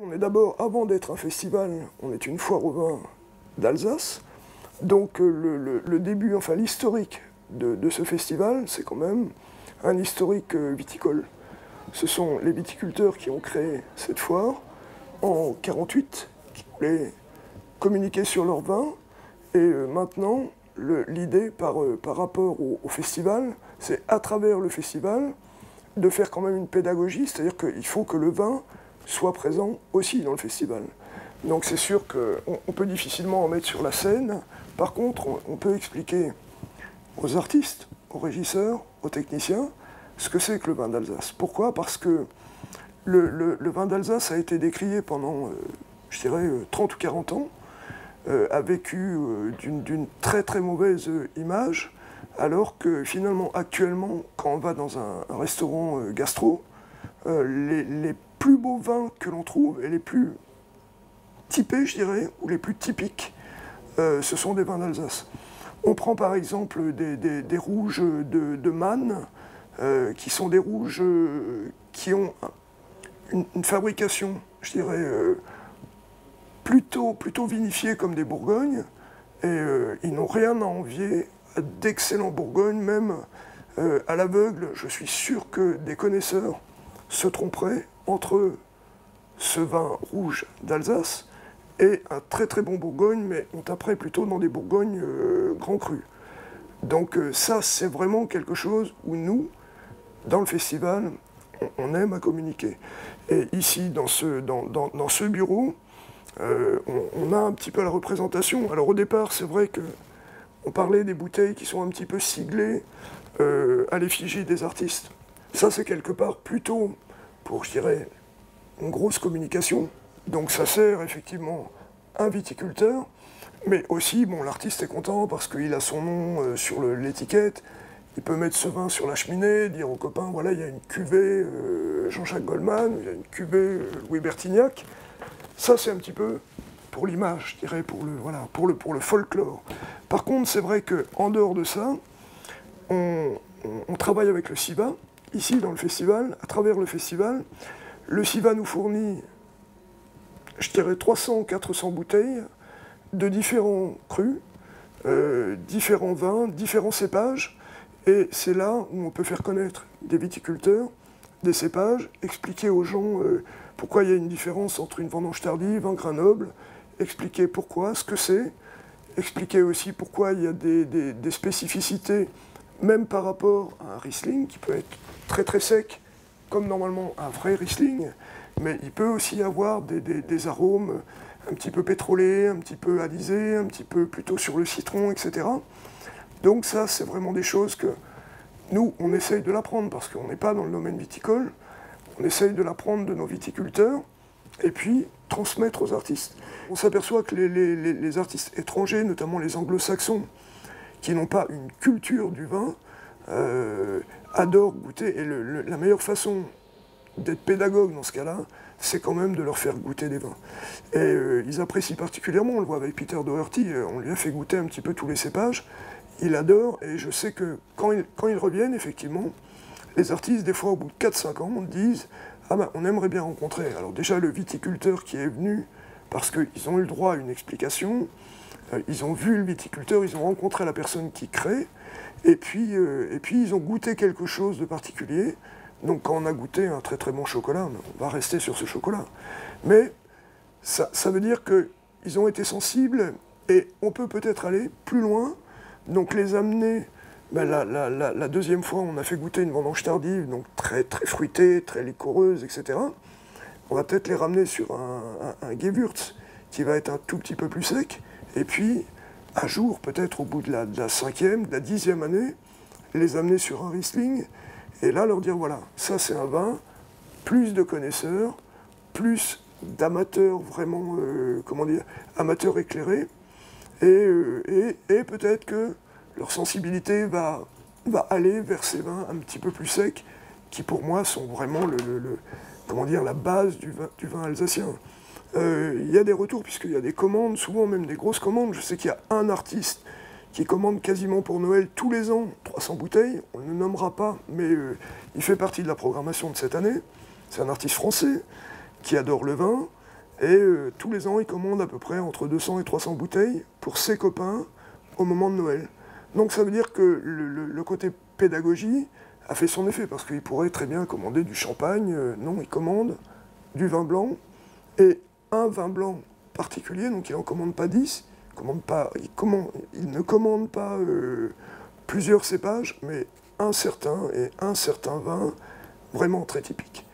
On est d'abord, avant d'être un festival, on est une foire au vin d'Alsace. Donc le début, enfin l'historique de ce festival, c'est quand même un historique viticole. Ce sont les viticulteurs qui ont créé cette foire en 1948, qui voulaient communiquer sur leur vin. Et maintenant, l'idée par rapport au festival, c'est à travers le festival de faire quand même une pédagogie, c'est-à-dire qu'il faut que le vin soit présent aussi dans le festival. Donc c'est sûr qu'on peut difficilement en mettre sur la scène. Par contre, on peut expliquer aux artistes, aux régisseurs, aux techniciens, ce que c'est que le vin d'Alsace. Pourquoi? Parce que le vin d'Alsace a été décrié pendant, je dirais, 30 ou 40 ans, a vécu d'une très très mauvaise image, alors que finalement, actuellement, quand on va dans un restaurant gastro, les plus beaux vins que l'on trouve, et les plus typés, je dirais, ou les plus typiques, ce sont des vins d'Alsace. On prend par exemple des rouges de Mann, qui sont des rouges qui ont une fabrication, je dirais, plutôt vinifiée comme des Bourgognes, et ils n'ont rien à envier à d'excellents Bourgognes, même à l'aveugle. Je suis sûr que des connaisseurs se tromperaient entre ce vin rouge d'Alsace et un très très bon Bourgogne, mais on taperait plutôt dans des Bourgognes grands crus. Donc ça, c'est vraiment quelque chose où nous, dans le festival, on aime à communiquer. Et ici, dans ce bureau, on a un petit peu la représentation. Alors au départ, c'est vrai qu'on parlait des bouteilles qui sont un petit peu siglées à l'effigie des artistes. Ça, c'est quelque part plutôt pour, je dirais, une grosse communication. Donc ça sert effectivement un viticulteur, mais aussi, bon, l'artiste est content parce qu'il a son nom sur l'étiquette. Il peut mettre ce vin sur la cheminée, dire aux copains, voilà, il y a une cuvée Jean-Jacques Goldman, il y a une cuvée Louis Bertignac. Ça, c'est un petit peu pour l'image, je dirais, pour le folklore. Par contre, c'est vrai qu'en dehors de ça, on travaille avec le CIVA, ici dans le festival, à travers le festival. Le CIVA nous fournit, je dirais, 300 ou 400 bouteilles de différents crus, différents vins, différents cépages. Et c'est là où on peut faire connaître des viticulteurs, des cépages, expliquer aux gens pourquoi il y a une différence entre une vendange tardive, un grain noble, expliquer pourquoi, ce que c'est, expliquer aussi pourquoi il y a des spécificités, même par rapport à un Riesling, qui peut être très très sec, comme normalement un vrai Riesling, mais il peut aussi avoir des arômes un petit peu pétrolés, un petit peu alisés, un petit peu plutôt sur le citron, etc. Donc ça, c'est vraiment des choses que nous, on essaye de l'apprendre, parce qu'on n'est pas dans le domaine viticole, on essaye de l'apprendre de nos viticulteurs, et puis transmettre aux artistes. On s'aperçoit que les artistes étrangers, notamment les anglo-saxons, qui n'ont pas une culture du vin, adorent goûter, et la meilleure façon d'être pédagogue dans ce cas-là, c'est quand même de leur faire goûter des vins. Et ils apprécient particulièrement, on le voit avec Peter Doherty, on lui a fait goûter un petit peu tous les cépages, il adore, et je sais que quand ils reviennent, effectivement, les artistes, des fois, au bout de 4-5 ans, disent « Ah ben, on aimerait bien rencontrer ». Alors déjà, le viticulteur qui est venu, parce qu'ils ont eu le droit à une explication, ils ont vu le viticulteur, ils ont rencontré la personne qui crée, et puis ils ont goûté quelque chose de particulier. Donc quand on a goûté un très très bon chocolat, on va rester sur ce chocolat. Mais ça veut dire qu'ils ont été sensibles, et on peut peut-être aller plus loin. Donc les amener, ben la deuxième fois, on a fait goûter une vendange tardive, donc très, très fruitée, très liquoreuse, etc. On va peut-être les ramener sur un Gewürz qui va être un tout petit peu plus sec. Et puis, un jour, peut-être au bout de la 5e, de la 10e année, les amener sur un Riesling, et là leur dire, voilà, ça c'est un vin, plus de connaisseurs, plus d'amateurs vraiment, comment dire, amateurs éclairés, et peut-être que leur sensibilité va aller vers ces vins un petit peu plus secs, qui pour moi sont vraiment comment dire, la base du vin alsacien. Il y a des retours, puisqu'il y a des commandes, souvent même des grosses commandes. Je sais qu'il y a un artiste qui commande quasiment pour Noël tous les ans 300 bouteilles, on ne le nommera pas, mais il fait partie de la programmation de cette année. C'est un artiste français qui adore le vin, Et tous les ans, il commande à peu près entre 200 et 300 bouteilles pour ses copains au moment de Noël. Donc ça veut dire que le côté pédagogie a fait son effet, parce qu'il pourrait très bien commander du champagne. Non, il commande du vin blanc, et un vin blanc particulier, donc il n'en commande pas 10, il ne commande pas plusieurs cépages, mais un certain vin vraiment très typique.